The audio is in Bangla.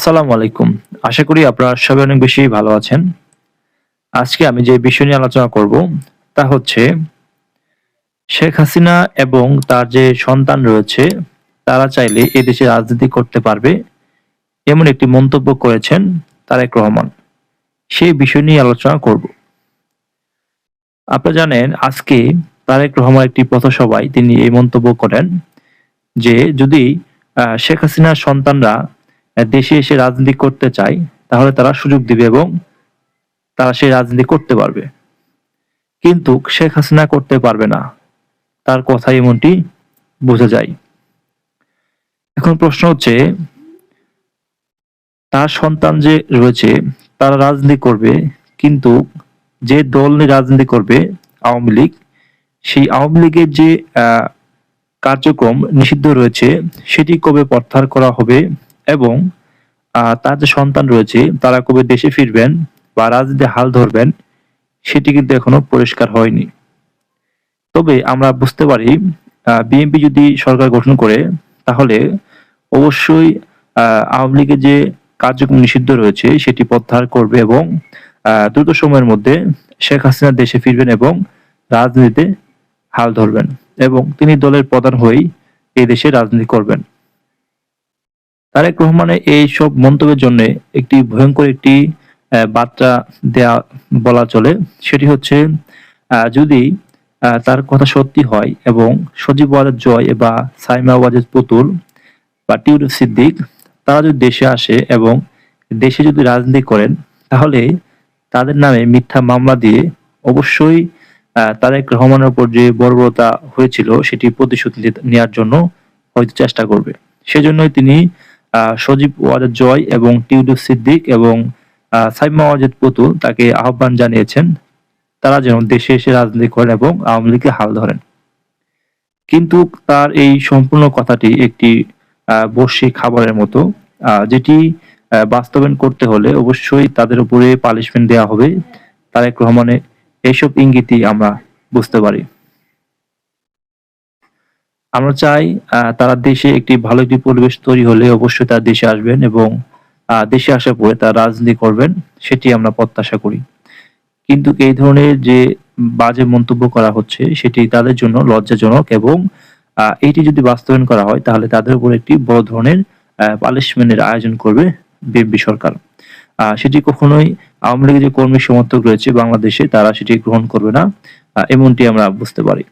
আসসালামু আলাইকুম। আশা করি আপনারা সবাই অনেক বেশি ভালো আছেন। আজকে আমি যে বিষয় নিয়ে আলোচনা করব তা হচ্ছে শেখ হাসিনা এবং তার যে সন্তান রয়েছে তারা চাইলে এদেশে রাজনীতি করতে পারবে এমন একটি মন্তব্য করেছেন তারেক রহমান। সেই বিষয় নিয়ে আলোচনা করব। আপনারা জানেন আজকে তারেক রহমান একটি পথসভায় তিনি এই মন্তব্য করেন যে যদি শেখ হাসিনার সন্তানরা দেশে এসে রাজনীতি করতে চায় তাহলে তারা সুযোগ দিবে এবং তারা সেই রাজনীতি করতে পারবে। কিন্তু শেখ হাসিনা করতে পারবে না। তার কথায় এমনটি বোঝা যায়। এখন প্রশ্ন হচ্ছে তার সন্তান যে রয়েছে তারা রাজনীতি করবে, কিন্তু যে দল নিয়ে রাজনীতি করবে আওয়ামী লীগ, সেই আওয়ামী লীগের যে আহ, কার্যক্রম নিষিদ্ধ রয়েছে সেটি কবে প্রত্যাহার করা হবে এবং তার যে সন্তান রয়েছে তারা কবে দেশে ফিরবেন বা রাজনীতি হাল ধরবেন সেটি কিন্তু এখনো পরিষ্কার হয়নি। তবে আমরা বুঝতে পারি বিএনপি যদি সরকার গঠন করে তাহলে অবশ্যই আওয়ামী লীগের যে কার্যক্রম নিষিদ্ধ রয়েছে সেটি প্রত্যাহার করবে এবং দ্রুত সময়ের মধ্যে শেখ হাসিনা দেশে ফিরবেন এবং রাজনীতিতে হাল ধরবেন এবং তিনি দলের প্রধান হয়েই এই দেশে রাজনীতি করবেন। তারেক রহমানের এই সব মন্তব্যের জন্য একটি ভয়ঙ্কর একটি বার্তা দেয়া বলা চলে। সেটি হচ্ছে যদি তার কথা সত্যি হয় এবং সজীব ওয়াজেদ জয় বা সাইমা ওয়াজেদ পুতুল বা টিউলিপ সিদ্দিক তারা যদি দেশে আসে এবং দেশে যদি রাজনীতি করেন তাহলে তাদের নামে মিথ্যা মামলা দিয়ে অবশ্যই তারেক রহমানের উপর যে বর্বরতা হয়েছিল সেটি প্রতিশোধ নেওয়ার জন্য হয়তো চেষ্টা করবে। সেজন্যই তিনি সজীব ওয়াজেদ জয় এবং টিউলিপ সিদ্দিক এবং সাইমা ওয়াজেদ পুতুল তাকে আহ্বান জানিয়েছেন তারা যেন দেশে এসে রাজনীতি করেন এবং আওয়ামী লীগকে হাল ধরেন। কিন্তু তার এই সম্পূর্ণ কথাটি একটি বর্ষি খাবারের মতো, যেটি বাস্তবায়ন করতে হলে অবশ্যই তাদের উপরে পানিশমেন্ট দেওয়া হবে। তারেক রহমানের এইসব ইঙ্গিতই আমরা বুঝতে পারি। আমরা চাই তারা দেশে একটি ভালো একটি পরিবেশ তৈরি হলে অবশ্যই তারা দেশে আসবেন এবং দেশে আসার পরে তারা রাজনীতি করবেন, সেটি আমরা প্রত্যাশা করি। কিন্তু এই ধরনের যে বাজে মন্তব্য করা হচ্ছে সেটি তাদের জন্য লজ্জাজনক এবং এটি যদি বাস্তবায়ন করা হয় তাহলে তাদের উপর একটি বড় ধরনের পানিশমেন্টের আয়োজন করবে বিএনপি সরকার। সেটি কখনোই আওয়ামী লীগের যে কর্মী সমর্থক রয়েছে বাংলাদেশে তারা সেটি গ্রহণ করবে না, এমনটি আমরা বুঝতে পারি।